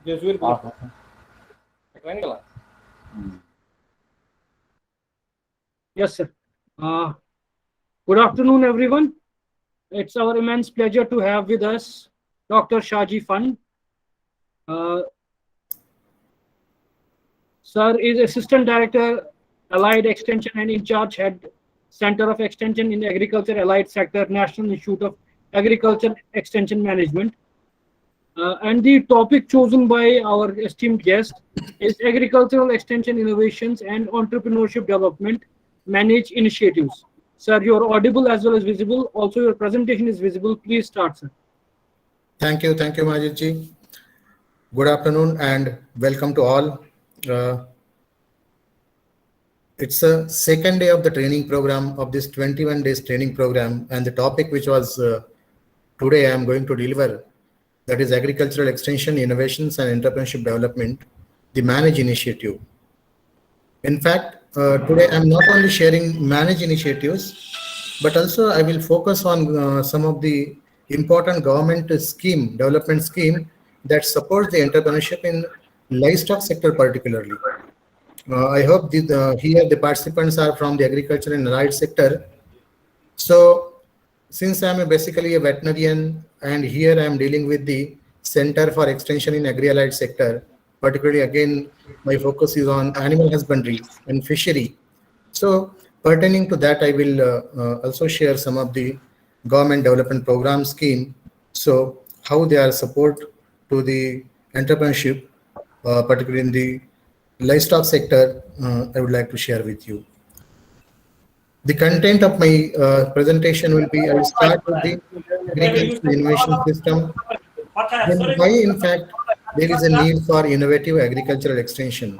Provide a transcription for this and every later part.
Yes, sir. Good afternoon, everyone. It's our immense pleasure to have with us Dr. Shaji Fund. Sir is Assistant Director, Allied Extension and in charge head, Center of Extension in Agriculture Allied Sector, National Institute of Agriculture Extension Management. And the topic chosen by our esteemed guest is Agricultural Extension Innovations and Entrepreneurship Development Manage Initiatives. Sir, you're audible as well as visible. Also, your presentation is visible. Please start, sir. Thank you, Majid ji. Good afternoon and welcome to all. It's the second day of the training program of this 21 days training program, and the topic which was today I am going to deliver, that is Agricultural Extension Innovations and Entrepreneurship Development, the Manage Initiative. In fact, today I'm not only sharing Manage initiatives, but also I will focus on some of the important government development scheme that supports the entrepreneurship in livestock sector particularly. I hope here the participants are from the agriculture and allied sector. So since I'm basically a veterinarian and here I'm dealing with the Center for Extension in Agri-Allied sector, particularly again, my focus is on animal husbandry and fishery. So pertaining to that, I will also share some of the government development program scheme. So how they are support to the entrepreneurship, particularly in the livestock sector, I would like to share with you. The content of my presentation will be, I will start with the agricultural innovation system. Then why, in fact, there is a need for innovative agricultural extension.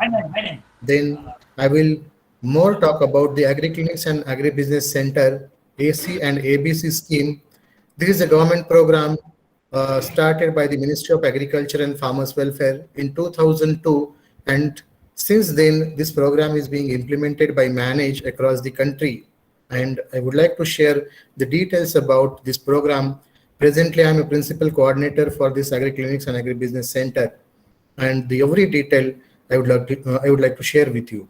Then I will more talk about the Agri-Clinics and Agribusiness Center, AC and ABC scheme. This is a government program started by the Ministry of Agriculture and Farmers Welfare in 2002, and since then this program is being implemented by Manage across the country. And I would like to share the details about this program. Presently, I am a principal coordinator for this Agri-Clinics and Agribusiness Center, and the every detail I would like to share with you.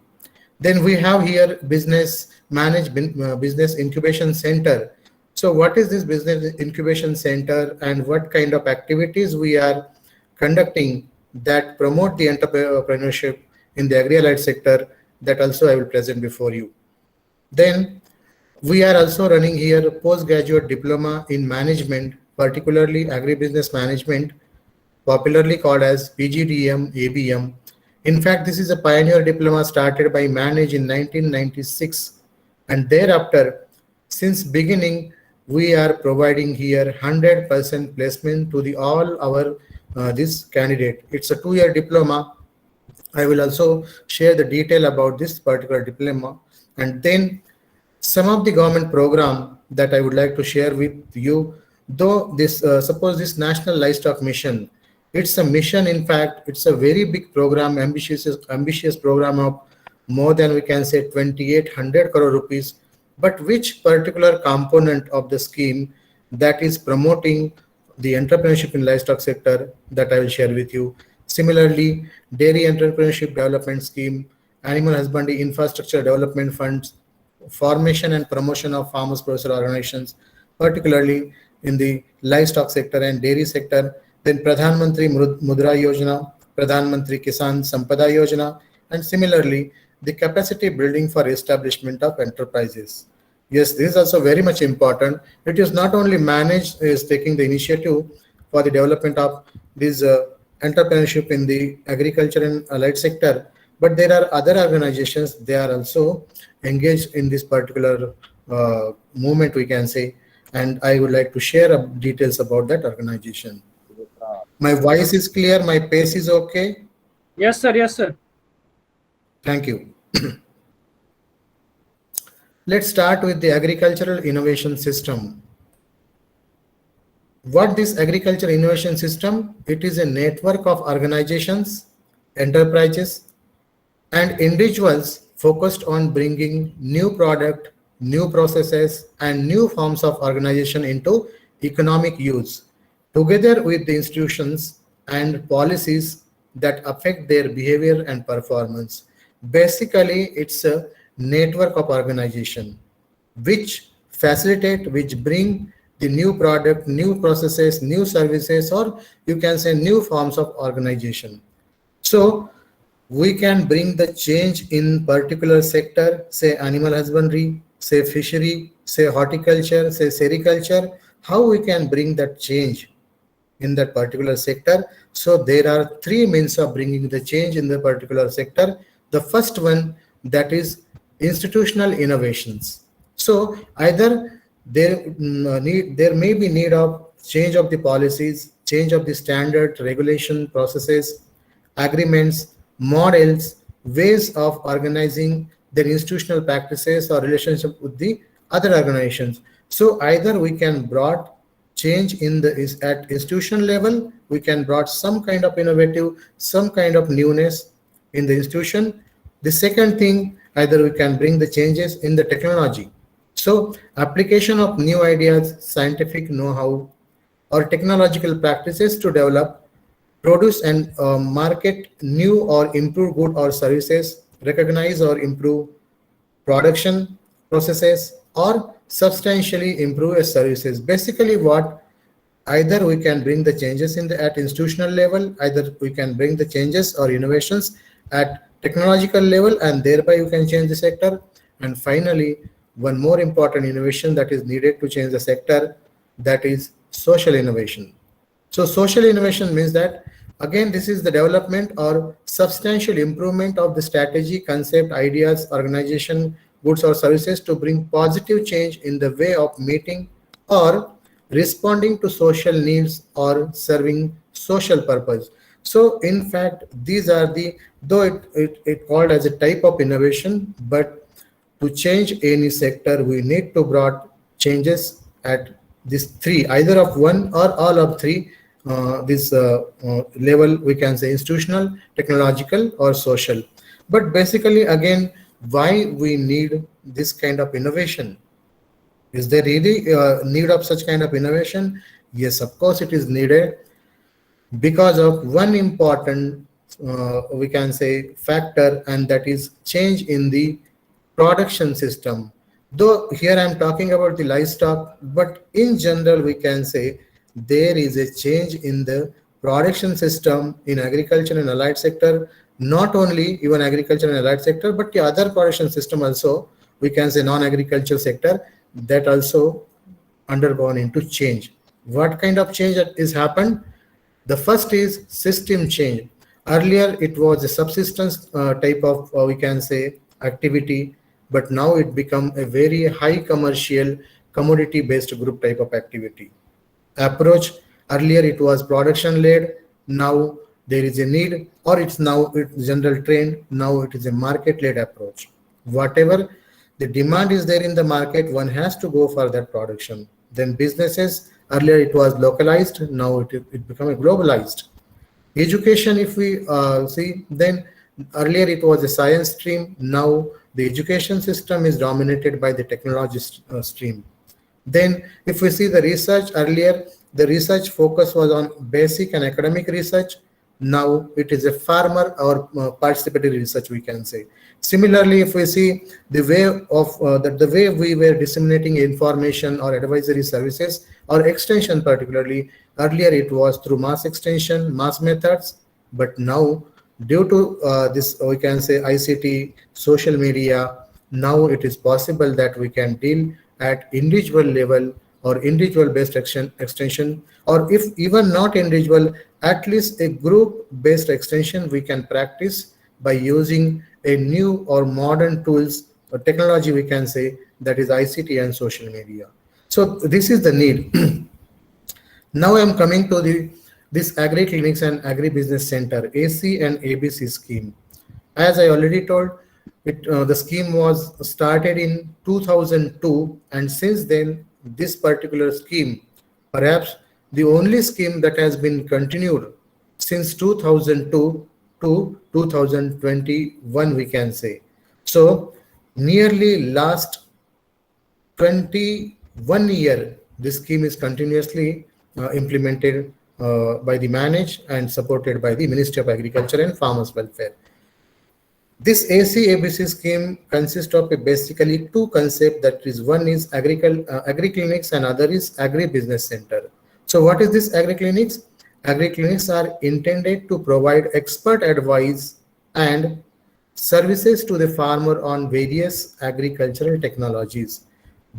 Then we have here Business Incubation Center. So what is this Business Incubation Center and what kind of activities we are conducting that promote the entrepreneurship in the agri-allied sector, that also I will present before you. Then we are also running here a postgraduate diploma in management, particularly agribusiness management, popularly called as PGDM ABM. In fact, this is a pioneer diploma started by Manage in 1996, and thereafter, since beginning, we are providing here 100% placement to all our this candidate. It's a 2-year diploma. I will also share the detail about this particular diploma, and then some of the government program that I would like to share with you. Though this suppose this National Livestock Mission, it's a mission. In fact, it's a very big program, ambitious program of more than, we can say, 2,800 crore rupees. But which particular component of the scheme that is promoting the entrepreneurship in livestock sector, that I will share with you. Similarly, Dairy Entrepreneurship Development Scheme, Animal Husbandry Infrastructure Development Funds, formation and promotion of farmers producer organizations, particularly in the livestock sector and dairy sector. Then Pradhan Mantri Mudra Yojana, Pradhan Mantri Kisan Sampada Yojana, and similarly the capacity building for establishment of enterprises. Yes, this is also very much important. It is not only Manage is taking the initiative for the development of this entrepreneurship in the agriculture and allied sector, but there are other organizations, they are also engaged in this particular movement, we can say, and I would like to share details about that organization. My voice is clear, my pace is okay? Yes, sir. Yes, sir. Thank you. Let's start with the Agricultural Innovation System. What this Agriculture Innovation System? It is a network of organizations, enterprises, and individuals focused on bringing new product, new processes, and new forms of organization into economic use. Together with the institutions and policies that affect their behavior and performance. Basically, it's a network of organization which facilitate, which bring the new product, new processes, new services, or you can say new forms of organization. So we can bring the change in particular sector, say animal husbandry, say fishery, say horticulture, say sericulture, how we can bring that change in that particular sector. So there are three means of bringing the change in the particular sector. The first one, that is institutional innovations. So either there may be need of change of the policies, change of the standard regulation processes, agreements, models, ways of organizing their institutional practices or relationship with the other organizations. So either we can brought change in the is at institution level, we can brought some kind of innovative, some kind of newness in the institution. The second thing, either we can bring the changes in the technology. So application of new ideas, scientific know-how, or technological practices to develop, produce and market new or improve good or services, recognize or improve production processes, or substantially improve services. Basically what, either we can bring the changes in the at institutional level, either we can bring the changes or innovations at technological level, and thereby you can change the sector. And finally, one more important innovation that is needed to change the sector, that is social innovation. So social innovation means that, again, this is the development or substantial improvement of the strategy, concept, ideas, organization, goods or services to bring positive change in the way of meeting or responding to social needs or serving social purpose. So in fact, these are the, though it called as a type of innovation, but to change any sector, we need to brought changes at these three, either of one or all of three, this level, we can say institutional, technological, or social. But basically, again, why we need this kind of innovation? Is there really need of such kind of innovation? Yes, of course it is needed, because of one important, we can say, factor, and that is change in the production system. Though here I'm talking about the livestock, but in general we can say there is a change in the production system in agriculture and allied sector, not only even agriculture and allied sector, but the other production system also, we can say non-agriculture sector, that also undergone into change. What kind of change is happened? The first is system change. Earlier it was a subsistence type of, we can say, activity, but now it become a very high commercial commodity based group type of activity approach. Earlier it was production led, now there is a need, or it's general trend, now it is a market led approach. Whatever the demand is there in the market, one has to go for that production. Then businesses, earlier it was localized, now it become a globalized. Education, if we see, then earlier it was a science stream, now the education system is dominated by the technology stream. Then if we see the research, earlier the research focus was on basic and academic research, now it is a farmer or participatory research, we can say. Similarly, if we see the way of the way we were disseminating information or advisory services or extension, particularly earlier it was through mass extension, mass methods, but now due to this, we can say, ICT, social media, now it is possible that we can deal at individual level or individual based extension, or if even not individual, at least a group based extension we can practice by using a new or modern tools or technology, we can say, that is ICT and social media. So this is the need. Now I am coming to this Agri Clinics and Agri Business Center, AC and ABC scheme. As I already told, the scheme was started in 2002, and since then this particular scheme, perhaps the only scheme that has been continued since 2002 to 2021, we can say. So nearly last 21 year, this scheme is continuously implemented by the managed and supported by the Ministry of Agriculture and Farmers Welfare. This AC-ABC scheme consists of basically two concepts, that is, one is agri-clinics and other is agri-business center. So what is this agri-clinics? Agri-clinics are intended to provide expert advice and services to the farmer on various agricultural technologies.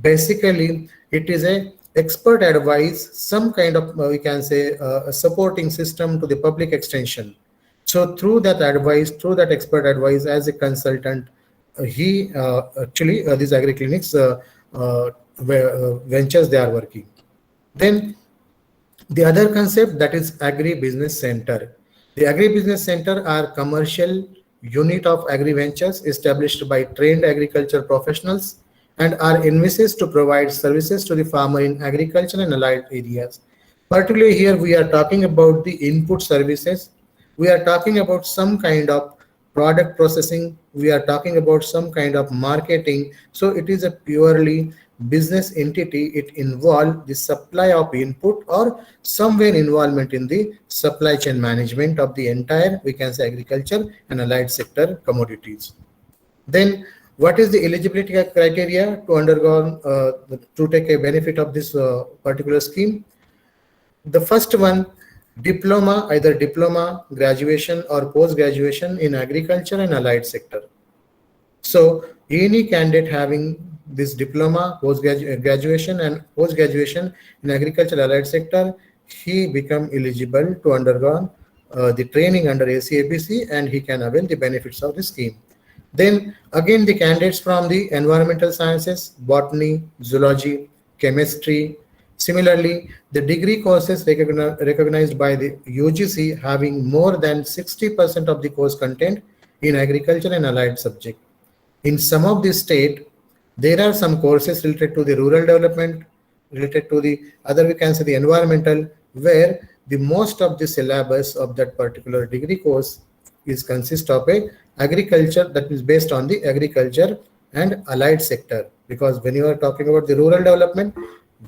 Basically, it is a expert advice, some kind of, we can say, a supporting system to the public extension. So through that advice, through that expert advice as a consultant, these agri-clinics ventures they are working. Then the other concept, that is agri-business center. The agri-business center are commercial unit of agri-ventures established by trained agriculture professionals and are envisaged to provide services to the farmer in agriculture and allied areas. Particularly here we are talking about the input services. We are talking about some kind of product processing. We are talking about some kind of marketing. So it is a purely business entity. It involves the supply of input or somewhere involvement in the supply chain management of the entire, we can say, agriculture and allied sector commodities. Then what is the eligibility criteria to undergo to take a benefit of this particular scheme? The first one, diploma, either diploma, graduation or post-graduation in agriculture and allied sector. So any candidate having this diploma, graduation and post-graduation in agriculture allied sector, he become eligible to undergo the training under AC-ABC and he can avail the benefits of the scheme. Then again, the candidates from the environmental sciences, botany, zoology, chemistry. Similarly, the degree courses recognized by the UGC having more than 60% of the course content in agriculture and allied subject. In some of the state, there are some courses related to the rural development, related to the other, we can say, the environmental, where the most of the syllabus of that particular degree course is consist of a agriculture, that is based on the agriculture and allied sector. Because when you are talking about the rural development,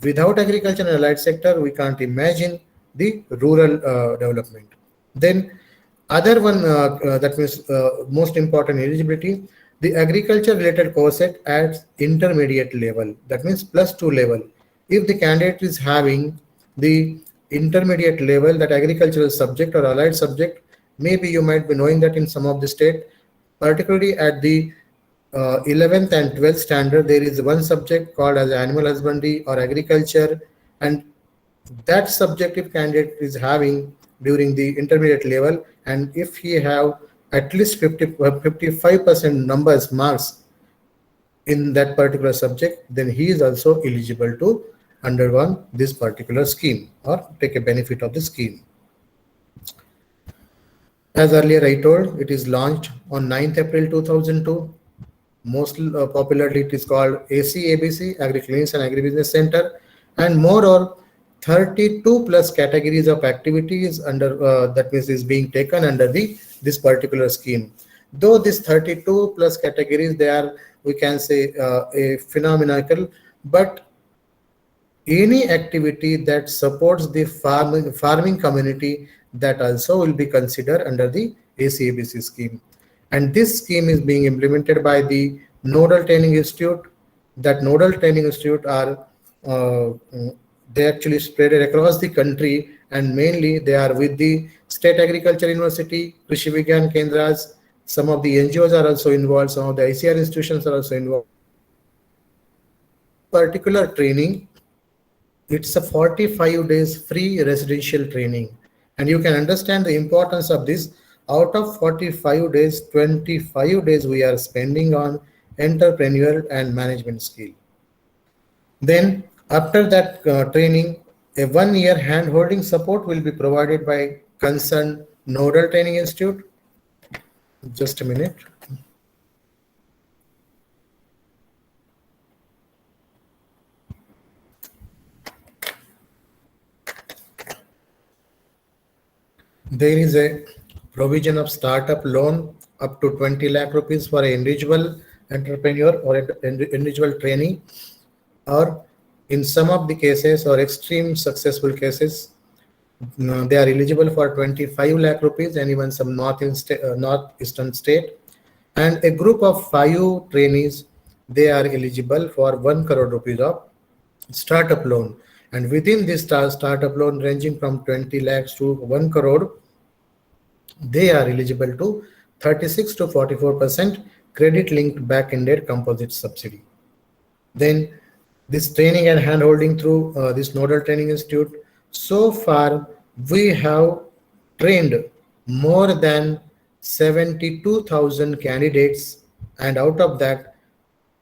without agriculture and allied sector, we can't imagine the rural development. Then other one, that means most important eligibility, the agriculture related course at intermediate level, that means +2 level. If the candidate is having the intermediate level, that agricultural subject or allied subject, maybe you might be knowing that in some of the state, particularly at the 11th and 12th standard, there is one subject called as animal husbandry or agriculture, and that subject if candidate is having during the intermediate level, and if he have at least 55% numbers marks in that particular subject, then he is also eligible to undergo this particular scheme or take a benefit of the scheme. As earlier I told, it is launched on 9th April 2002. Most popularly it is called AC-ABC, Agri-Clinics and Agribusiness Center, and more or 32 plus categories of activities under that means is being taken under this particular scheme. Though this 32 plus categories, they are, we can say, a phenomenal, but any activity that supports the farming community, that also will be considered under the AC-ABC scheme. And this scheme is being implemented by the Nodal Training Institute. That Nodal Training Institute are they actually spread it across the country, and mainly they are with the State Agriculture University, Krishi Vigyan Kendras. Some of the NGOs are also involved. Some of the ICR institutions are also involved. Particular training, it's a 45 days free residential training, and you can understand the importance of this. Out of 45 days, 25 days we are spending on entrepreneurial and management skill. Then after that training, a 1-year hand-holding support will be provided by concerned Nodal Training Institute. Just a minute. There is a provision of startup loan up to 20 lakh rupees for an individual entrepreneur or individual trainee, or in some of the cases or extreme successful cases, They are eligible for 25 lakh rupees and even some northeastern state. And a group of 5 trainees, they are eligible for 1 crore rupees of startup loan. And within this startup loan ranging from 20 lakhs to 1 crore, they are eligible to 36 to 44% credit linked back-ended composite subsidy. Then this training and handholding through this Nodal Training Institute. So far, we have trained more than 72,000 candidates, and out of that,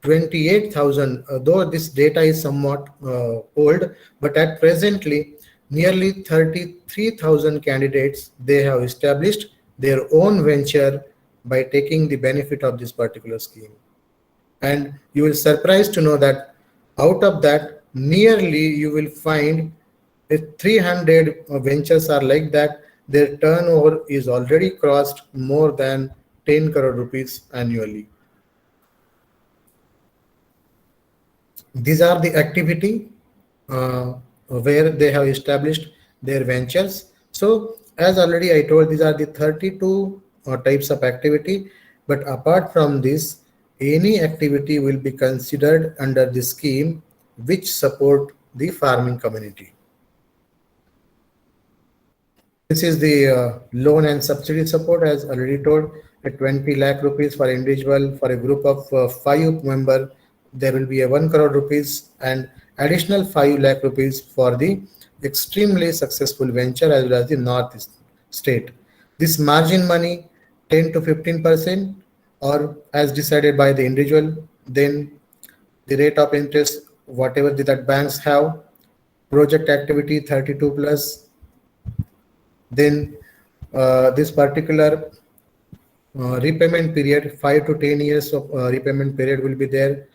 28,000, though this data is somewhat old, but at presently, nearly 33,000 candidates, they have established their own venture by taking the benefit of this particular scheme. And you will surprised to know that out of that, nearly you will find 300 ventures are like that. Their turnover is already crossed more than 10 crore rupees annually. These are the activity where they have established their ventures. So as already I told, these are the 32 types of activity. But apart from this, any activity will be considered under the scheme which support the farming community. This is the loan and subsidy support, as already told, at 20 lakh rupees for individual. For a group of 5 member, there will be a 1 crore rupees and additional 5 lakh rupees for the extremely successful venture as well as the North state. This margin money 10 to 15% or as decided by the individual. Then the rate of interest, whatever that banks have, project activity 32 plus. Then this particular repayment period, 5 to 10 years of repayment period will be there.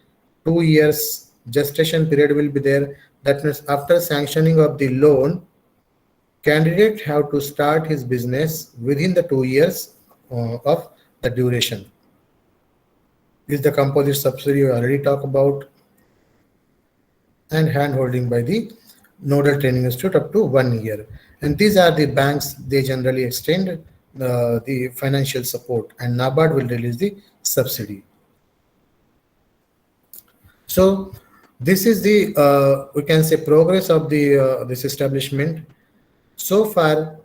2 years gestation period will be there. That means after sanctioning of the loan, candidate have to start his business within the 2 years of the duration. Is the composite subsidy we already talked about, and hand holding by the Nodal Training Institute up to 1 year. And these are the banks, they generally extend the financial support, and NABARD will release the subsidy. So this is the, we can say, progress of the this establishment. So far,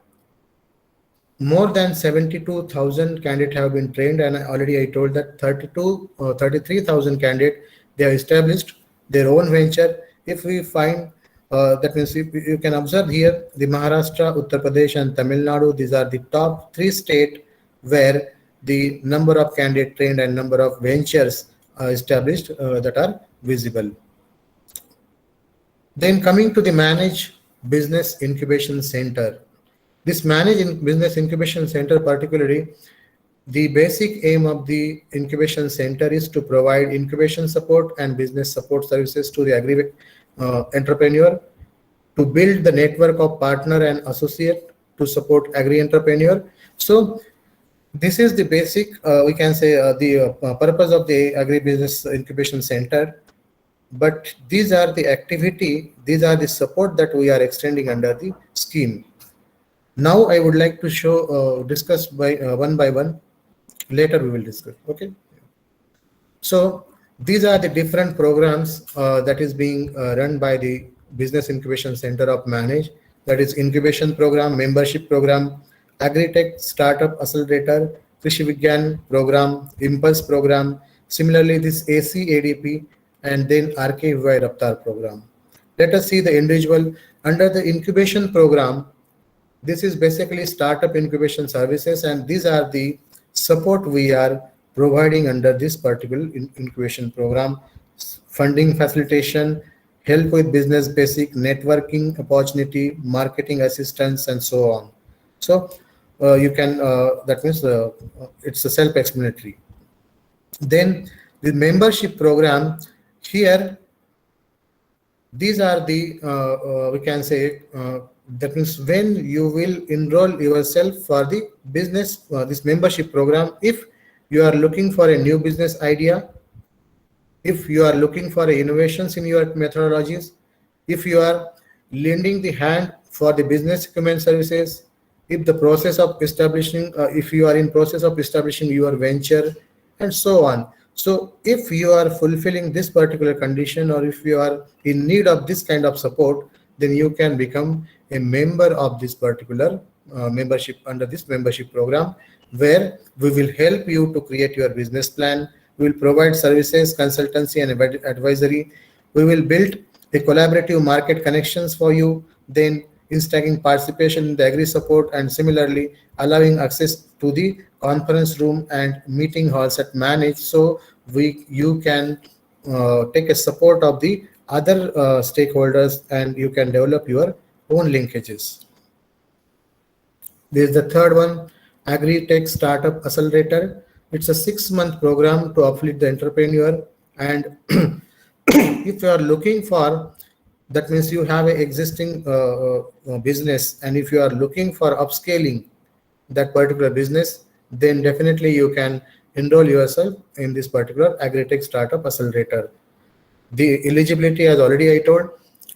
more than 72,000 candidates have been trained, and already I told that 33,000 candidates, they have established their own venture. If we find, that means if you can observe here, the Maharashtra, Uttar Pradesh and Tamil Nadu, these are the top 3 states where the number of candidates trained and number of ventures established that are visible. Then coming to the Managed Business Incubation Center. This Managed Business Incubation Center, particularly, the basic aim of the incubation center is to provide incubation support and business support services to the agri entrepreneur, to build the network of partner and associate to support agri entrepreneur. So this is the basic, we can say, the purpose of the agri business incubation center. But these are the activity, these are the support that we are extending under the scheme. Now I would like to show, discuss by one by one. Later we will discuss. Okay. So these are the different programs that is being run by the Business Incubation Center of Manage. That is incubation program, membership program, Agritech Startup Accelerator, Krishi Vigyan program, Impulse program. Similarly, this ACADP and then RKVY Raftar program. Let us see the individual under the incubation program. This is basically startup incubation services, and these are the support we are providing under this particular incubation program. Funding facilitation, help with business basic, networking opportunity, marketing assistance, and so on. So you can, that means it's a self-explanatory. Then the membership program, here, these are the, we can say, that means when you will enroll yourself for the business, this membership program, if you are looking for a new business idea, if you are looking for innovations in your methodologies, if you are lending the hand for the business equipment services, if the process of establishing, if you are in process of establishing your venture, and so on. So if you are fulfilling this particular condition, or if you are in need of this kind of support, then you can become a member of this particular membership under this membership program, where we will help you to create your business plan. We will provide services, consultancy, and advisory. We will build a collaborative market connections for you, then instating participation in the agri support, and similarly allowing access to the conference room and meeting halls at managed, so you can take a support of the other stakeholders, and you can develop your own linkages. There is the third one, Agri-Tech Startup Accelerator. It's a 6-month program to uplift the entrepreneur. And if you are looking for, that means you have an existing business, and if you are looking for upscaling that particular business, then definitely you can enroll yourself in this particular Agri-Tech Startup Accelerator. The eligibility, as already I told,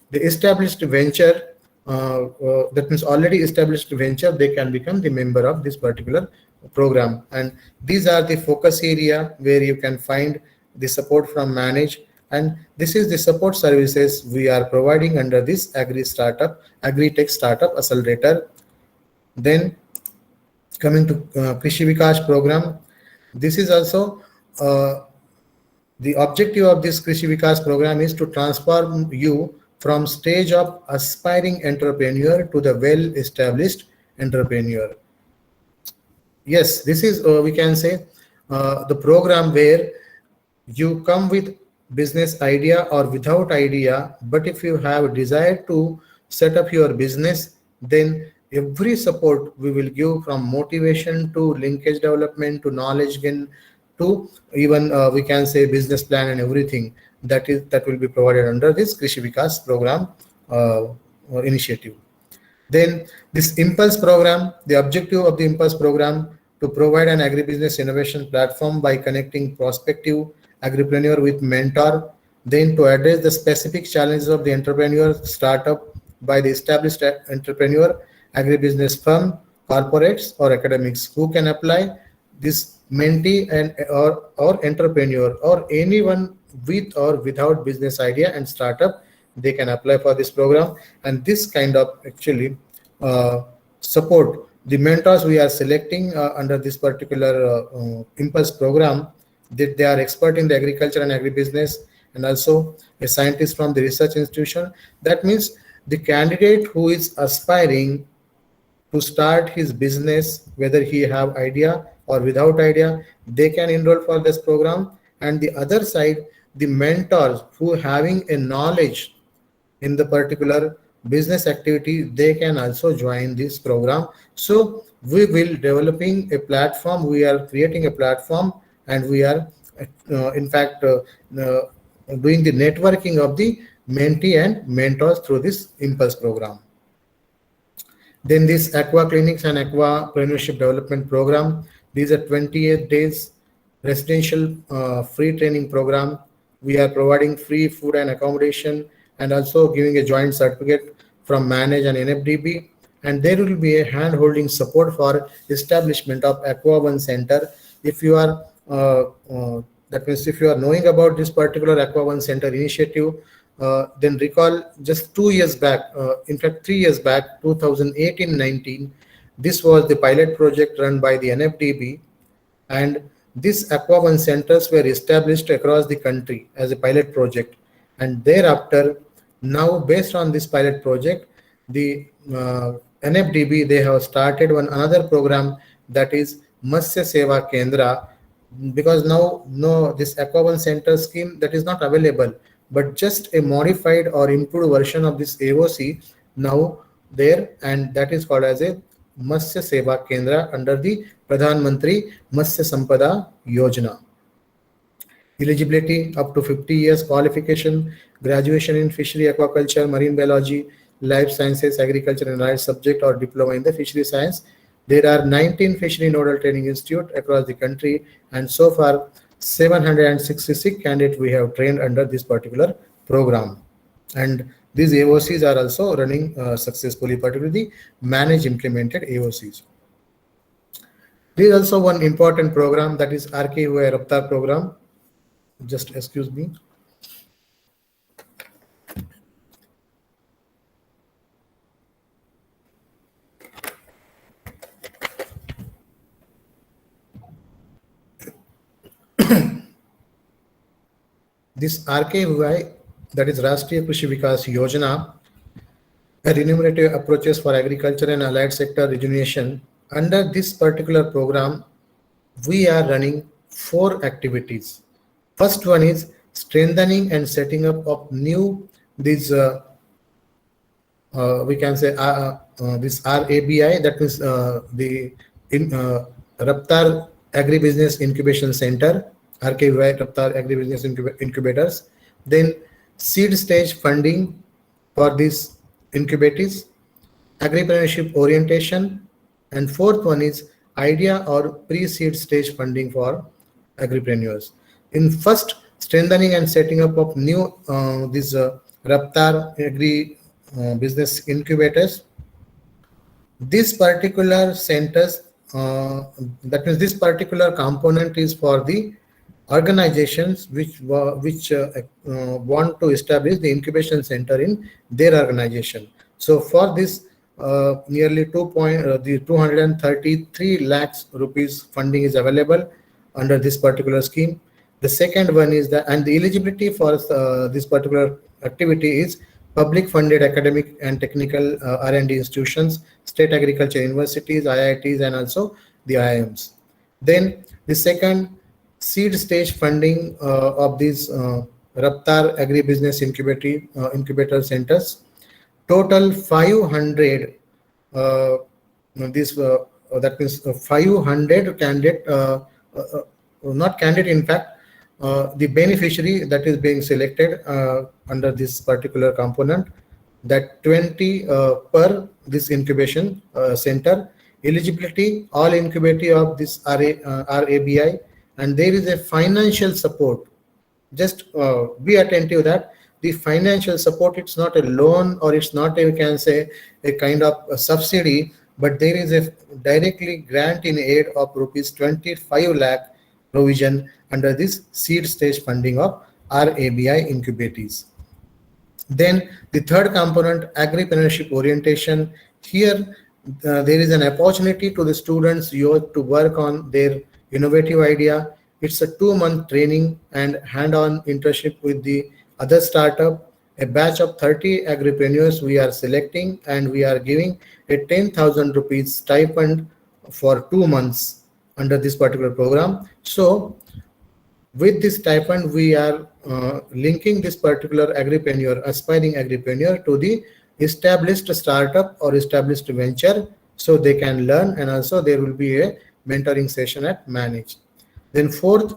the established venture, that means already established venture, they can become the member of this particular program. And these are the focus area where you can find the support from Manage. And this is the support services we are providing under this Agri-Tech Startup Accelerator. Then coming to Krishi Vikas program, this is also the objective of this Krishi Vikas program is to transform you from stage of aspiring entrepreneur to the well-established entrepreneur. Yes, this is, we can say, the program where you come with business idea or without idea, but if you have a desire to set up your business, then every support we will give, from motivation to linkage development to knowledge gain to even we can say business plan and everything, that will be provided under this Krishi Vikas program initiative. Then this Impulse program, the objective of the Impulse program to provide an agribusiness innovation platform by connecting prospective agripreneur with mentor, then to address the specific challenges of the entrepreneur startup by the established entrepreneur, agribusiness firm, corporates, or academics who can apply this mentee and or entrepreneur, or anyone with or without business idea and startup, they can apply for this program. And this kind of actually support, the mentors we are selecting under this particular Impulse program, that they are expert in the agriculture and agribusiness, and also a scientist from the research institution. That means the candidate who is aspiring to start his business, whether he have idea or without idea, they can enroll for this program. And the other side, the mentors who having a knowledge in the particular business activity, they can also join this program. So we will developing a platform, we are creating a platform, and we are in fact doing the networking of the mentee and mentors through this Impulse program. Then this Aqua Clinics and Aquapreneurship Development Program, these are 28 days residential free training program. We are providing free food and accommodation, and also giving a joint certificate from Manage and NFDB. And there will be a hand-holding support for establishment of Aqua One Center. If you are that means if you are knowing about this particular Aqua One Center initiative, then recall just 2 years back, in fact 3 years back, 2018-19, this was the pilot project run by the NFDB, and these Aqua One centers were established across the country as a pilot project. And thereafter, now based on this pilot project, the NFDB, they have started another program, that is Matsya Seva Kendra, because now this Aqua One Center scheme, that is not available, but just a modified or improved version of this AOC now there, and that is called as a Matsya Seva Kendra under the Pradhan Mantri Matsya Sampada Yojana. Eligibility up to 50 years, qualification, graduation in fishery, aquaculture, marine biology, life sciences, agriculture and allied subject, or diploma in the fishery science. There are 19 fishery nodal training institutes across the country, and so far 766 candidates we have trained under this particular program. And these AOCs are also running successfully, particularly managed implemented AOCs. There is also one important program, that is RKUI Raftar program. Just excuse me. This RKUI, that is Rashtriya Krishi Vikas Yojana, a remunerative approaches for agriculture and allied sector rejuvenation. Under this particular program, we are running 4 activities. First one is strengthening and setting up of new these we can say this RABI, that means the Raftar Agribusiness Incubation Center, RKUI Raftar Agribusiness Incubators. Then seed stage funding for these incubators, agripreneurship orientation, and fourth one is idea or pre-seed stage funding for agripreneurs. In first, strengthening and setting up of new these Raftar Agri business incubators. This particular centers, that means this particular component is for the organizations which want to establish the incubation center in their organization. So for this, nearly 233 lakhs rupees funding is available under this particular scheme. The second one is that, and the eligibility for this particular activity is public funded academic and technical R&D institutions, state agriculture universities, IITs, and also the IIMs. Then the second, seed stage funding of these Raftar Agribusiness Incubator Centers. Total 500, that means 500 candidate, not candidate, in fact, the beneficiary that is being selected under this particular component, that 20 per this incubation center. Eligibility, all incubatee of this RABI, and there is a financial support. Just be attentive that the financial support, it's not a loan, or it's not a, we can say, a kind of a subsidy, but there is a directly grant in aid of rupees 25 lakh provision under this seed stage funding of RABI incubatees. Then the third component, agripreneurship orientation. Here there is an opportunity to the students to work on their innovative idea. It's a 2-month training and hand-on internship with the other startup. A batch of 30 agripreneurs we are selecting, and we are giving a 10,000 rupees stipend for 2 months under this particular program. So with this stipend, we are linking this particular aspiring agripreneur to the established startup or established venture, so they can learn, and also there will be a mentoring session at Manage. Then fourth,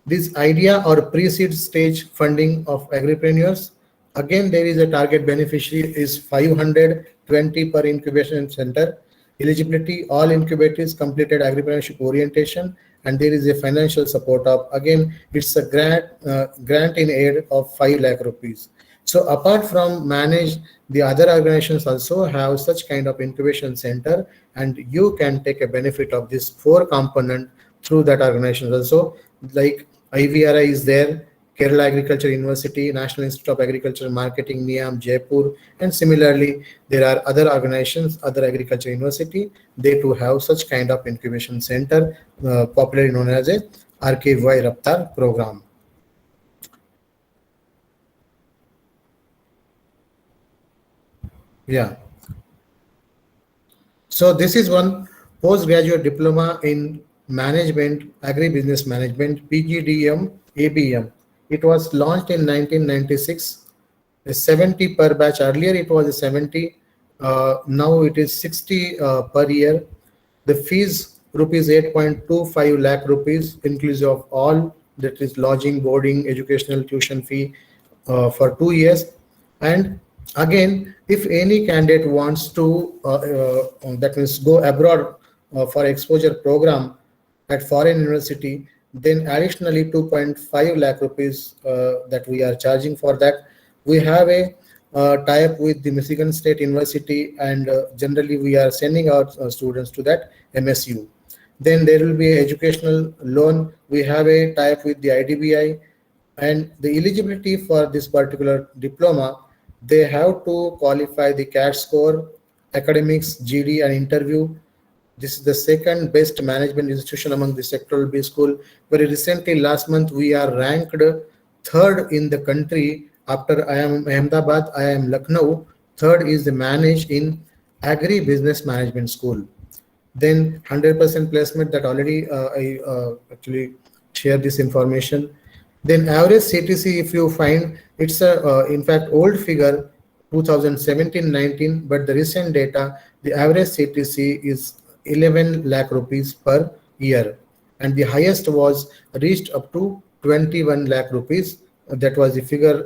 this idea or pre-seed stage funding of agripreneurs. Again, there is a target beneficiary is 520 per incubation center. Eligibility, all incubators completed agripreneurship orientation, and there is a financial support of, again, it's a grant in aid of 5 lakh rupees. So apart from Manage, the other organizations also have such kind of incubation center, and you can take a benefit of this 4 component through that organization also. Like IVRI is there, Kerala Agriculture University, National Institute of Agriculture and Marketing, NIAM, Jaipur, and similarly there are other organizations, other agriculture university, they too have such kind of incubation center, popularly known as a RKUI Raftar program. Yeah. So this is one postgraduate diploma in management, agribusiness management, PGDM, ABM. It was launched in 1996, a 70 per batch. Earlier it was a 70, now it is 60 per year. The fees rupees 8.25 lakh rupees, inclusive of all, that is lodging, boarding, educational tuition fee for 2 years. And again, if any candidate wants to that means go abroad for exposure program at foreign university, then additionally 2.5 lakh rupees that we are charging for that. We have a tie-up with the Michigan State University, and generally we are sending our students to that MSU. Then there will be an educational loan. We have a tie-up with the IDBI, and the eligibility for this particular diploma, they have to qualify the CAT score, academics, GD, and interview. This is the second best management institution among the sectoral B school. Very recently, last month, we are ranked third in the country after IIM Ahmedabad, IIM Lucknow. Third is the Manage in Agri Business Management School. Then 100% placement, that already I actually share this information. Then average CTC, if you find, it's a in fact old figure 2017-19, but the recent data, the average CTC is 11 lakh rupees per year, and the highest was reached up to 21 lakh rupees. That was the figure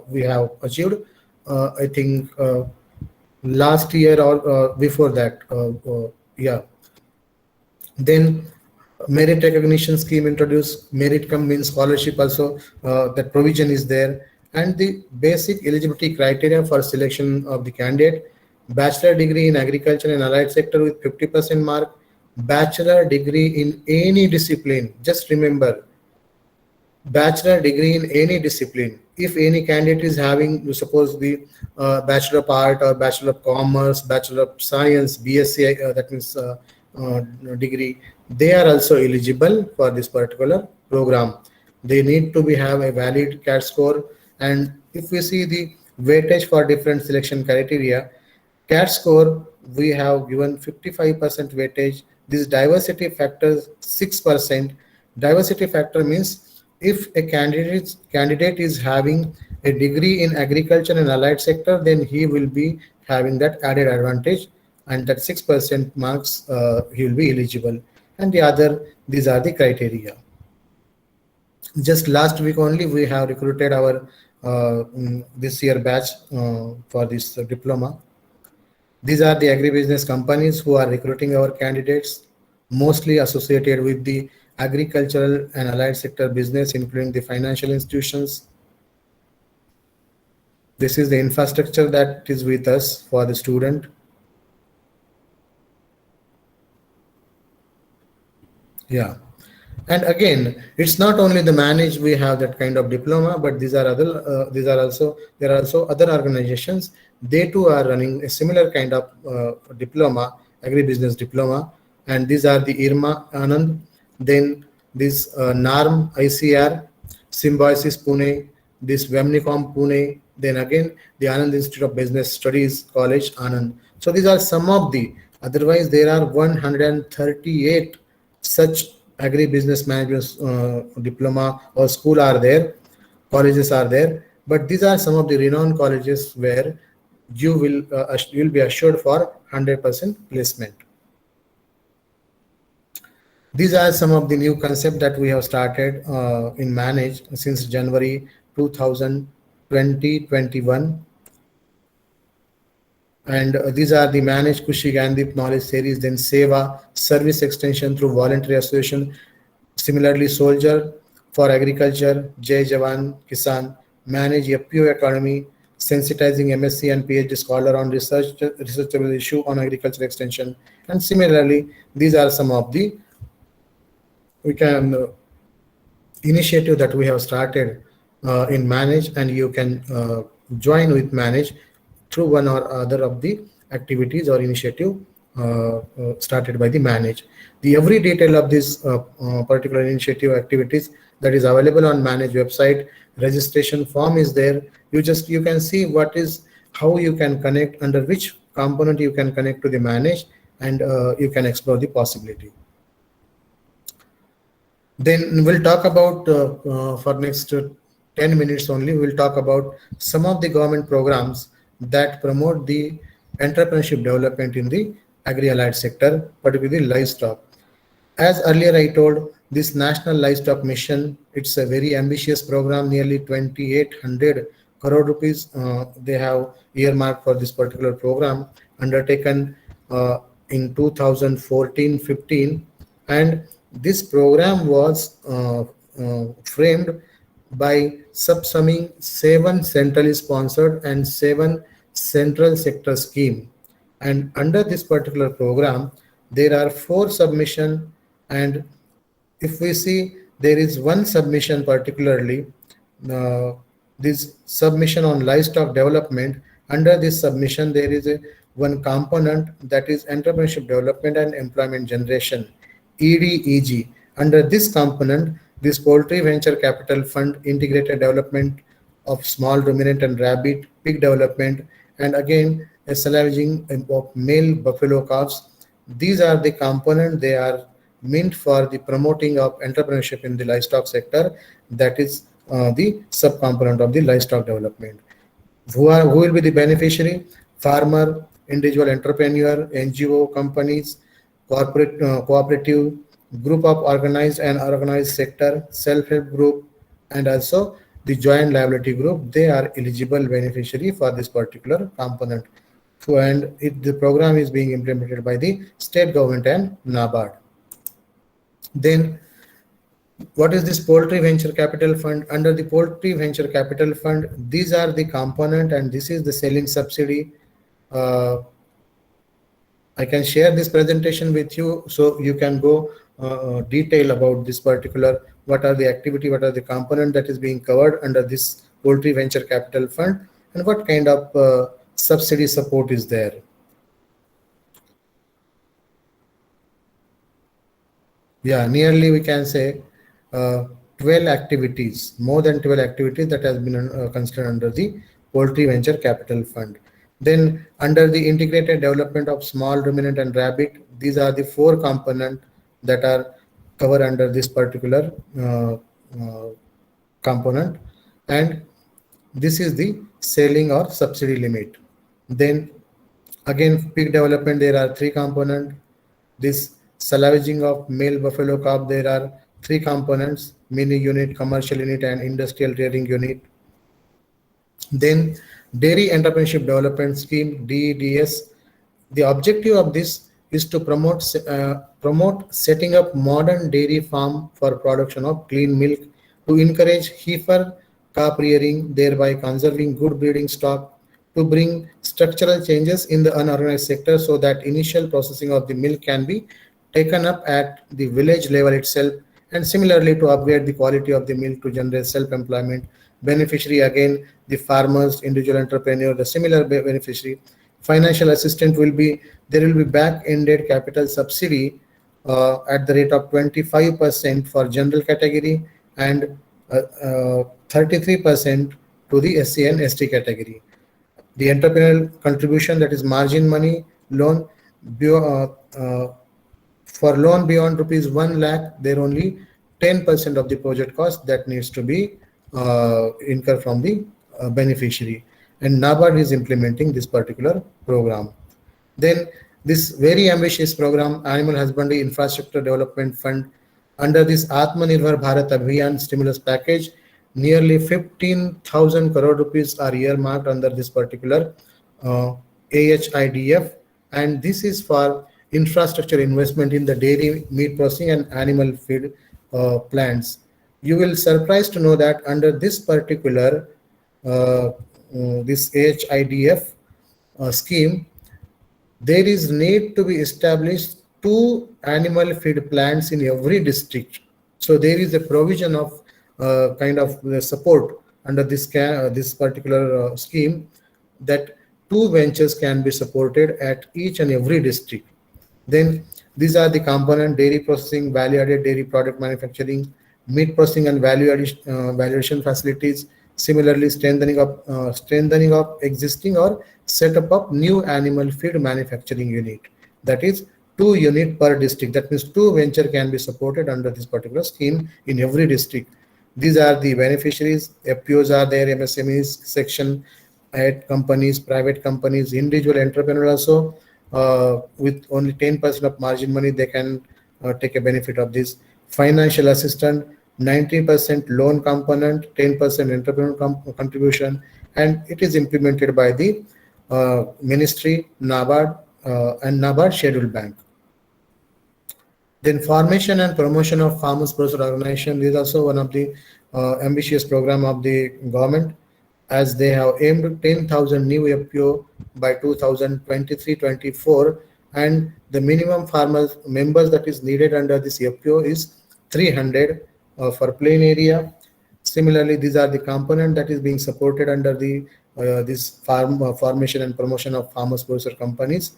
we have achieved. I think last year or before that. Yeah. Then merit recognition scheme introduced. Merit come means scholarship also. That provision is there, and the basic eligibility criteria for selection of the candidate: bachelor degree in agriculture and allied sector with 50% mark, bachelor degree in any discipline. Just remember, bachelor degree in any discipline. If any candidate is having, suppose the bachelor of art or bachelor of commerce, bachelor of science, BSc, that means degree, they are also eligible for this particular program. They need to have a valid CAT score. And if we see the weightage for different selection criteria, CAT score, we have given 55% weightage. This diversity factor 6%. Diversity factor means if a candidate is having a degree in agriculture and allied sector, then he will be having that added advantage, and that 6% marks he will be eligible. And the other, these are the criteria. Just last week only we have recruited our this year batch for this diploma. These are the agribusiness companies who are recruiting our candidates, mostly associated with the agricultural and allied sector business, including the financial institutions. This is the infrastructure that is with us for the student. Yeah. And again, it's not only the Manage we have that kind of diploma, but these are other there are also other organizations. They too are running a similar kind of diploma, agribusiness diploma, and these are the IRMA Anand, then this NARM ICR, Symbiosis Pune, this Vemnicom Pune, then again the Anand Institute of Business Studies College Anand. So these are some of the, otherwise there are 138 such agribusiness management diploma or school are there, colleges are there, but these are some of the renowned colleges where you will be assured for 100% placement. These are some of the new concepts that we have started in Manage since January 2020-21. And these are the Manage Kushi Gandhi Knowledge Series, then Seva, Service Extension through Voluntary Association. Similarly, Soldier for Agriculture, Jai Jawan Kisan, Manage FPO Academy, Sensitizing MSc and PhD Scholar on researchable issue on agriculture extension. And similarly, these are some of the initiative that we have started in Manage, and you can join with Manage through one or other of the activities or initiative started by the Manage. The every detail of this particular initiative activities that is available on Manage website. Registration form is there. You can see what is, how you can connect, under which component you can connect to the Manage, and you can explore the possibility. Then we'll talk about for next 10 minutes only, we'll talk about some of the government programs that promote the entrepreneurship development in the agri-allied sector, particularly livestock. As earlier I told, this National Livestock Mission, it's a very ambitious program, nearly 2,800 crore rupees they have earmarked for this particular program, undertaken in 2014-15, and this program was framed by subsumming 7 centrally sponsored and 7 central sector scheme. And under this particular program, there are 4 submission, and if we see there is one submission particularly, uh, this submission on livestock development. Under this submission, there is a one component, that is entrepreneurship development and employment generation, EDEG. Under this component, this poultry venture capital fund integrated development of small ruminant and rabbit, pig development, and again a salvaging of male buffalo calves. These are the component, they are meant for the promoting of entrepreneurship in the livestock sector. That is the subcomponent of the livestock development. Who will be the beneficiary? Farmer, individual entrepreneur, NGO, companies, corporate, cooperative, group of organized and organized sector, self-help group, and also the joint liability group. They are eligible beneficiary for this particular component. So, and the program is being implemented by the state government and NABARD. Then what is this poultry venture capital fund? Under the poultry venture capital fund, these are the component, and this is the selling subsidy. I can share this presentation with you, so you can go detail about this particular, what are the activity, what are the component that is being covered under this poultry venture capital fund, and what kind of subsidy support is there. Yeah, nearly we can say 12 activities, more than 12 activities that has been considered under the poultry venture capital fund. Then under the integrated development of small ruminant and rabbit, these are the 4 components that are covered under this particular component, and this is the selling or subsidy limit. Then again, pig development, there are 3 components. This salvaging of male buffalo calf, there are 3 components: mini unit, commercial unit, and industrial rearing unit. Then dairy entrepreneurship development scheme, DEDS. The objective of this is to promote setting up modern dairy farm for production of clean milk, to encourage heifer calf rearing, thereby conserving good breeding stock, to bring structural changes in the unorganized sector so that initial processing of the milk can be taken up at the village level itself, and similarly to upgrade the quality of the milk to generate self-employment. Beneficiary again, the farmers, individual entrepreneur, the similar beneficiary. Financial assistance will be, there will be back-ended capital subsidy at the rate of 25% for general category and 33% to the SC and ST category. The entrepreneurial contribution, that is margin money loan, for loan beyond rupees 1 lakh, there only 10% of the project cost that needs to be incurred from the beneficiary, and NABARD is implementing this particular program. Then this very ambitious program, Animal Husbandry Infrastructure Development Fund, under this Atmanirbhar Bharat Abhiyan stimulus package, nearly 15,000 crore rupees are earmarked under this particular AHIDF, and this is for infrastructure investment in the dairy, meat processing, and animal feed plants. You will surprised to know that under this particular this AHIDF scheme, there is need to be established 2 animal feed plants in every district. So there is a provision of kind of support under this particular scheme, that 2 ventures can be supported at each and every district. Then these are the component: dairy processing, value-added dairy product manufacturing, meat processing and value-addition facilities. Similarly, strengthening of existing or setup of new animal feed manufacturing unit. That is 2 unit per district. That means 2 venture can be supported under this particular scheme in every district. These are the beneficiaries. FPOs are there, MSMEs, section 8 companies, private companies, individual entrepreneur also. With only 10% of margin money, they can take a benefit of this. Financial assistance, 90% loan component, 10% entrepreneur contribution, and it is implemented by the Ministry, NABARD, and NABARD Schedule Bank. Then formation and promotion of farmers producer organization is also one of the ambitious program of the government, as they have aimed 10,000 new FPO by 2023-24, and the minimum farmers members that is needed under this FPO is 300 for plain area. Similarly, these are the component that is being supported under the this formation and promotion of farmers producer companies: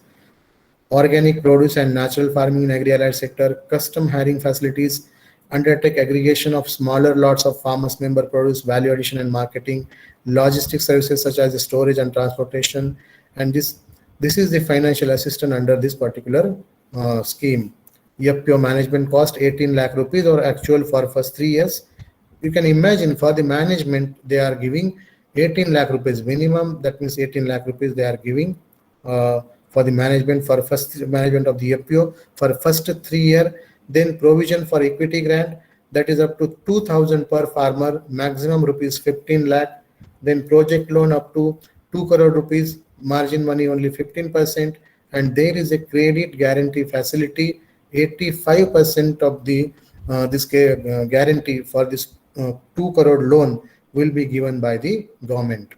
organic produce and natural farming in agri-allied sector, custom hiring facilities, undertake aggregation of smaller lots of farmers member produce, value addition and marketing, logistics services such as storage and transportation, and this is the financial assistance under this particular scheme. FPO management cost 18 lakh rupees or actual for first 3 years. You can imagine for the management they are giving 18 lakh rupees minimum. That means 18 lakh rupees they are giving for the management, for first management of the FPO for first 3 year. Then provision for equity grant, that is up to 2,000 per farmer, maximum rupees 15 lakh. Then project loan up to 2 crore rupees, margin money only 15%, and there is a credit guarantee facility. 85% of the this guarantee for this 2 crore loan will be given by the government.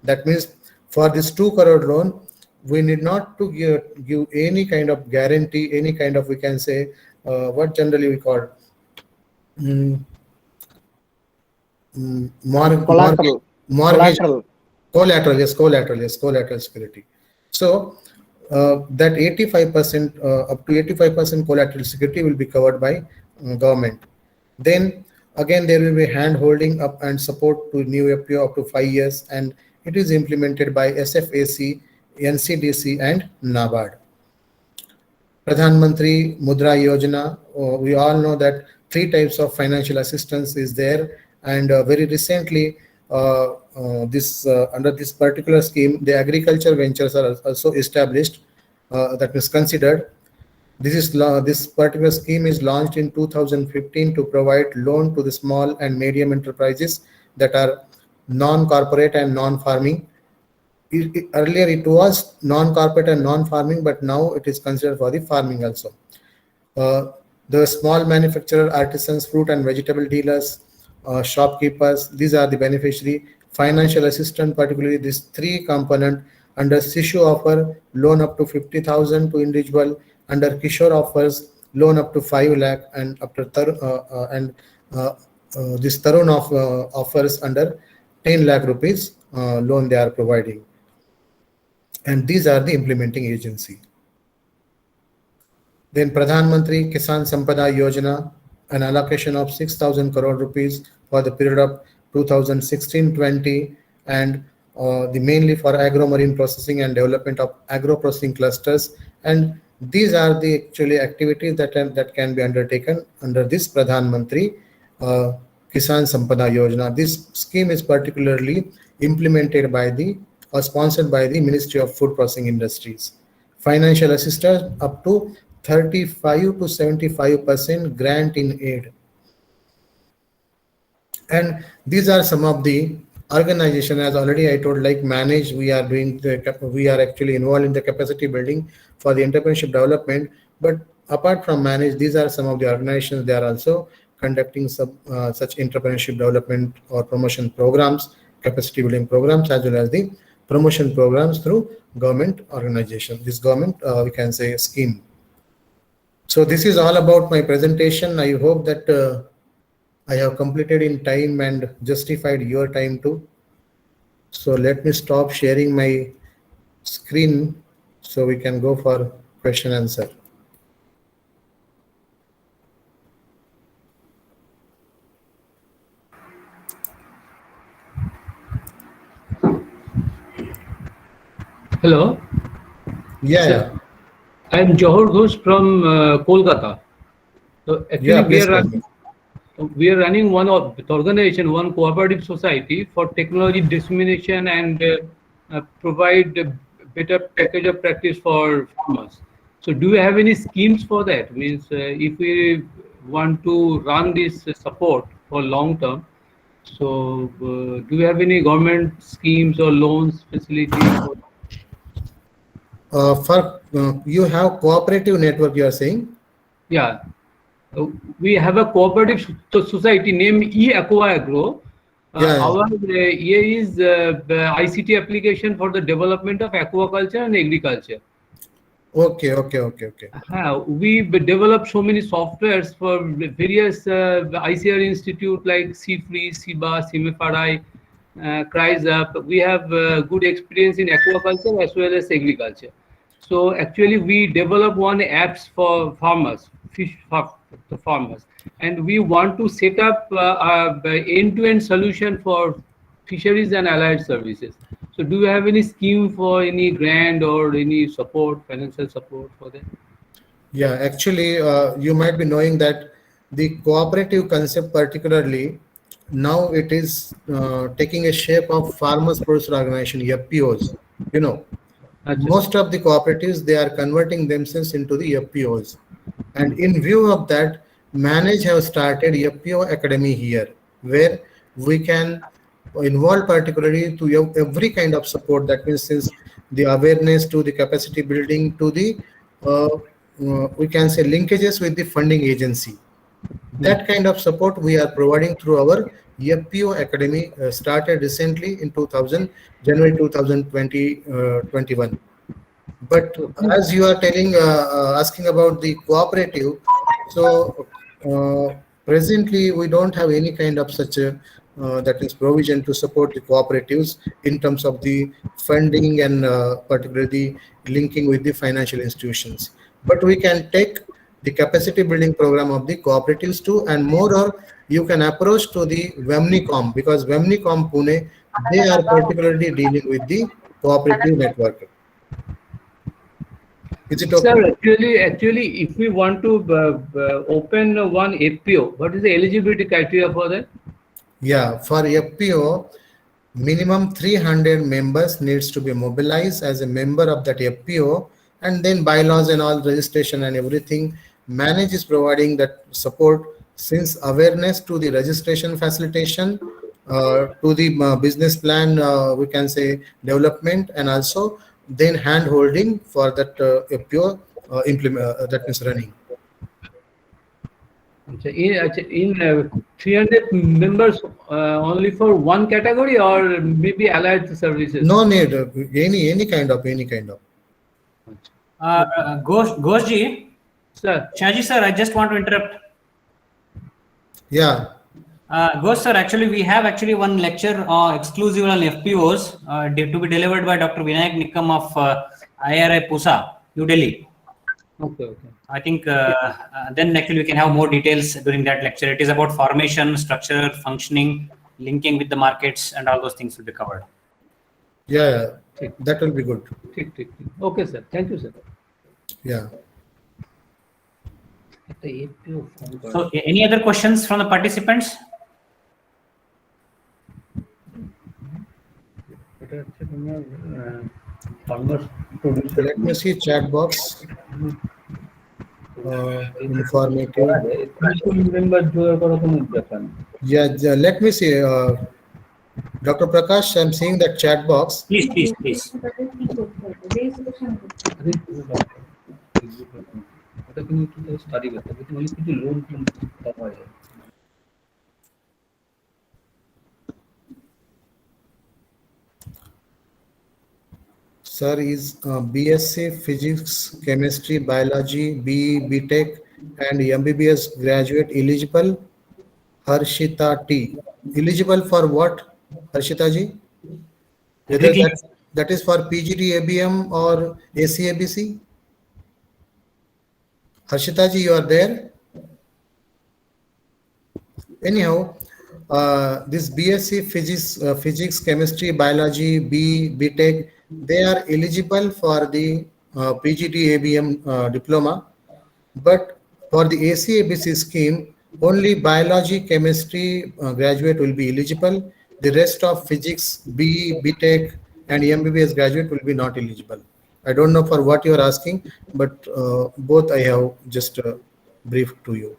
That means for this 2 crore loan, we need not to give any kind of guarantee, any kind of, we can say, what generally we call Collateral. mortgage, Collateral. collateral security. So that 85% up to 85% collateral security will be covered by government. Then again there will be hand holding up and support to new FPO up to 5 years, and it is implemented by SFAC, NCDC and NABARD. Pradhan Mantri Mudra Yojana, we all know that 3 types of financial assistance is there, and very recently under this particular scheme, the agriculture ventures are also established, that is considered. This particular scheme is launched in 2015 to provide loan to the small and medium enterprises that are non-corporate and non-farming. Earlier it was non-corporate and non-farming, but now it is considered for the farming also. The small manufacturer, artisans, fruit and vegetable dealers, shopkeepers, these are the beneficiary. Financial assistance, particularly these 3 component under Sishu offer loan up to 50,000 to individual, under Kishore offers loan up to 5 lakh, and after this Tarun offers under 10 lakh rupees loan they are providing. And these are the implementing agency. Then Pradhan Mantri Kisan Sampada Yojana, an allocation of 6,000 crore rupees for the period of 2016-20, and the mainly for agro-marine processing and development of agro-processing clusters. And these are the actually activities that can be undertaken under this Pradhan Mantri Kisan Sampada Yojana. This scheme is particularly implemented by or sponsored by the Ministry of Food Processing Industries. Financial assistance up to 35 to 75% grant in aid. And these are some of the organization, as already I told, like Manage, we are actually involved in the capacity building for the entrepreneurship development. But apart from Manage, these are some of the organizations, they are also conducting such entrepreneurship development or promotion programs, capacity building programs, as well as the promotion programs through government organization. This government, we can say, scheme. So this is all about my presentation. I hope that I have completed in time and justified your time too. So let me stop sharing my screen so we can go for question answer. Hello. Yeah. I am Johar Ghosh from Kolkata. So actually we are running one organization, one cooperative society for technology dissemination and provide a better package of practice for farmers. So do you have any schemes for that? Means if we want to run this support for long term, so do you have any government schemes or loans facilities? You have cooperative network, you are saying? Yeah. we have a cooperative society named E-Aqua Agro. Yeah. Our EA is the ICT application for the development of aquaculture and agriculture. Okay. We develop so many softwares for various ICR institute like CFRI, SIBA, CMFRI, CRISE-UP. We have good experience in aquaculture as well as agriculture. So actually we develop one apps for farmers, the farmers, and we want to set up end-to-end solution for fisheries and allied services. So do you have any scheme for any grant or any support, financial support for that? Yeah, actually, you might be knowing that the cooperative concept, particularly now, it is taking a shape of farmers producer organization, FPOs. You know, most of the cooperatives, they are converting themselves into the FPOs, and in view of that, Manage have started FPO Academy here, where we can involve particularly to every kind of support. That means since the awareness to the capacity building to the we can say linkages with the funding agency. That kind of support we are providing through our FPO Academy, started recently in January 2021. But as you are telling, asking about the cooperative, so presently we don't have any kind of such a that is provision to support the cooperatives in terms of the funding and particularly linking with the financial institutions. But we can take the capacity building program of the cooperatives too, and more you can approach to the Vemnicom, because Vemnicom Pune, they are particularly dealing with the cooperative network. Is it okay? Sir, actually, if we want to open one FPO, what is the eligibility criteria for that? Yeah, for FPO, minimum 300 members needs to be mobilized as a member of that FPO, and then bylaws and all registration and everything. Manage is providing that support, since awareness to the registration facilitation, to the business plan, we can say development, and also then hand holding for that FPO that is running. In 300 members only for one category, or maybe allied services? No need, any kind of. Ghoshji, Sir. Shaji sir, I just want to interrupt. Yeah. Ghosh sir, actually we have one lecture exclusive on FPOs to be delivered by Dr. Vinayak Nikam of IRI Pusa, New Delhi. Okay. I think then actually we can have more details during that lecture. It is about formation, structure, functioning, linking with the markets, and all those things will be covered. Yeah, that will be good. Okay, sir. Thank you, sir. Yeah. So, any other questions from the participants? Let me see chat box. Informative. Yeah, let me see. Dr. Prakash, I'm seeing that chat box. Please. Sir is BSc Physics, Chemistry, Biology, BTech, and MBBS graduate eligible. Harshita T. Eligible for what, Harshita ji? Whether that is for PGD ABM or ACABC? Harshita ji, you are there? Anyhow, this BSc Physics, Chemistry, Biology, BTech, they are eligible for the PGD ABM diploma, but for the ACABC scheme, only biology, chemistry graduate will be eligible. The rest of physics, BTech, and MBBS graduate will be not eligible. I don't know for what you are asking, but both I have just briefed to you.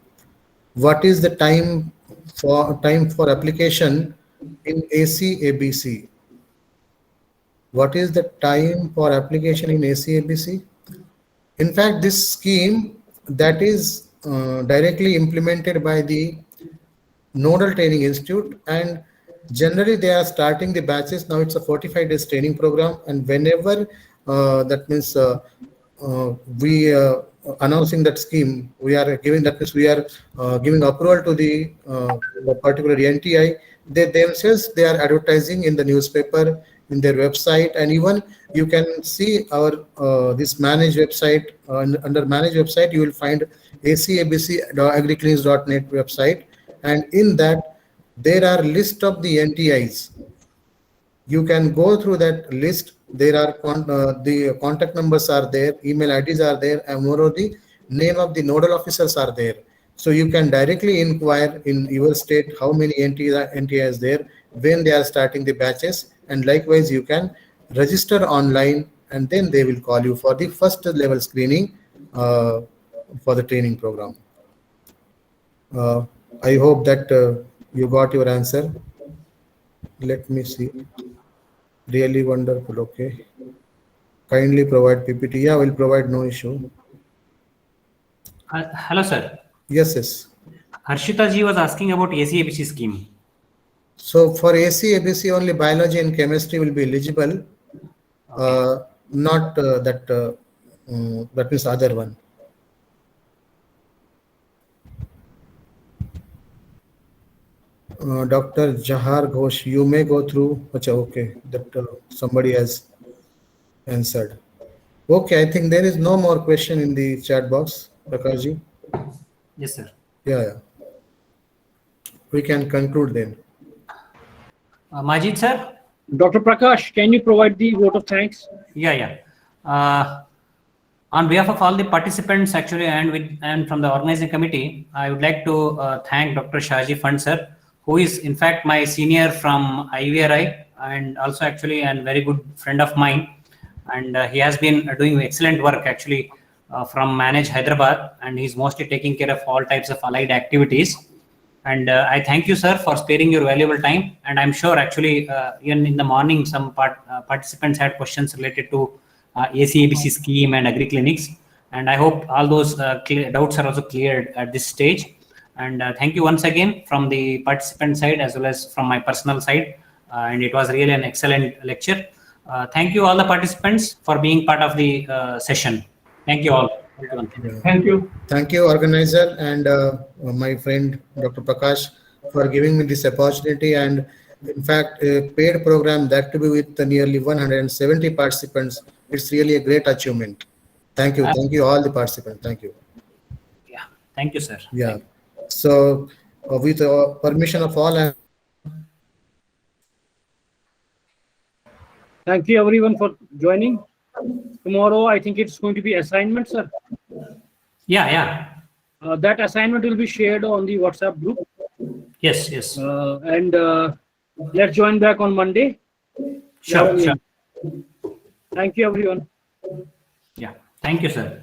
What is the time for application in ACABC? What is the time for application in ACABC? In fact, this scheme that is directly implemented by the Nodal Training Institute, and generally they are starting the batches. Now it's a 45 days training program, and whenever that means we announcing that scheme, we are giving, that means we are giving approval to the particular NTI. They themselves, they are advertising in the newspaper, in their website, and even you can see our this managed website. Under managed website, you will find acabc.agriclinics.net website, and in that there are list of the NTIs. You can go through that list. There are the contact numbers are there, email IDs are there, and moreover the name of the nodal officers are there. So you can directly inquire in your state how many NTIs there, when they are starting the batches, and likewise you can register online, and then they will call you for the first level screening for the training program. I hope that you got your answer. Let me see. Really wonderful. Okay. Kindly provide PPT. Yeah, we'll provide, no issue. Hello, sir. Yes, yes. Harshita ji was asking about ACABC scheme. So for ACABC, only biology and chemistry will be eligible. Not that means other one. Dr. Jahar Ghosh, you may go through. Okay, that somebody has answered. Okay, I think there is no more question in the chat box, Prakash ji. Yes, sir. Yeah. We can conclude then. Majid, sir? Dr. Prakash, can you provide the vote of thanks? Yeah. On behalf of all the participants, actually, and from the organizing committee, I would like to thank Dr. Shaji Fund, sir, who is in fact my senior from IVRI, and also actually a very good friend of mine. And he has been doing excellent work actually from Manage Hyderabad, and he's mostly taking care of all types of allied activities. And I thank you, sir, for sparing your valuable time. And I'm sure actually even in the morning, some participants had questions related to ACABC scheme and agri-clinics. And I hope all those doubts are also cleared at this stage. And thank you once again from the participant side as well as from my personal side. And it was really an excellent lecture. Thank you all the participants for being part of the session. Thank you all. Thank you. Thank you, organizer, and my friend Dr. Prakash, for giving me this opportunity. And in fact, a paid program, that to be with nearly 170 participants, it's really a great achievement. Thank you. Thank you, all the participants. Thank you. Yeah. Thank you, sir. Yeah. So, with permission of all. Thank you everyone for joining. Tomorrow, I think it's going to be assignment, sir. Yeah. That assignment will be shared on the WhatsApp group. Yes. And let's join back on Monday. Sure. Thank you, everyone. Yeah. Thank you, sir.